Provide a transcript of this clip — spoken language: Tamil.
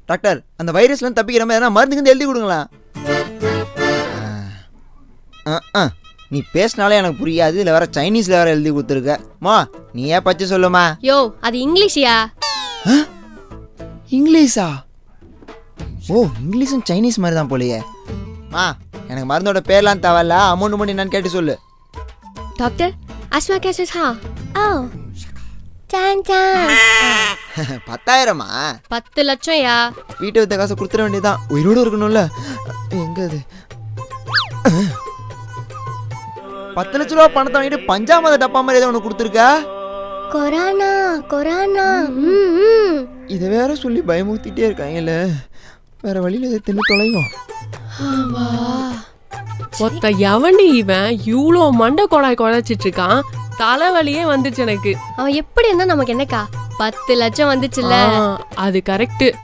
டாக்டர் அந்த வைரஸ்லாம் தப்பிக்கிற மாதிரி எதனா மருந்துக்கு எழுதி கொடுங்களா? நீ பேசினாலே எனக்கு புரியாது, இதில் வேற சைனீஸில் வேற எழுதி கொடுத்துருக்க. மா நீ ஏன் பச்சை சொல்லுமா? யோ அது இங்கிலீஷியா? இங்கிலீஷா? ஓ இங்கிலீஷும் சைனீஸ் மாதிரி தான் போலையே. மா எனக்கு மருந்தோட பேர்லாம் தேவையில்ல, அமௌண்ட் மட்டும் என்னன்னு கேட்டு சொல்லு. டாக்டர் asthma कैसे था? Oh, 10,000மா? 10 லட்சம்யா. வீட்டை வித்த காசை கொடுத்துட வேண்டியதான், உயிரோடு இருக்கணும்ல. எங்க அது 10 லட்ச ரூபா பணத்தை வாங்கிட்டு பஞ்சாமத டப்பா மாதிரி ஏதோ ஒன்று கொடுத்துருக்க. Corona corona. இதை வேற சொல்லி பயமுறுத்திட்டே இருக்காங்கல்ல, வேற வழியில இதை தின்னு தொலைவோம். ஒத்த எவண்டி இவன் இவ்வளோ மண்டை கொடாய் குழைச்சிட்டு இருக்கான்? தலைவலியே வந்துச்சு எனக்கு. அவன் எப்படி இருந்தா நமக்கு என்னக்கா? 10 லட்சம் வந்துச்சுல்ல. அது கரெக்ட்.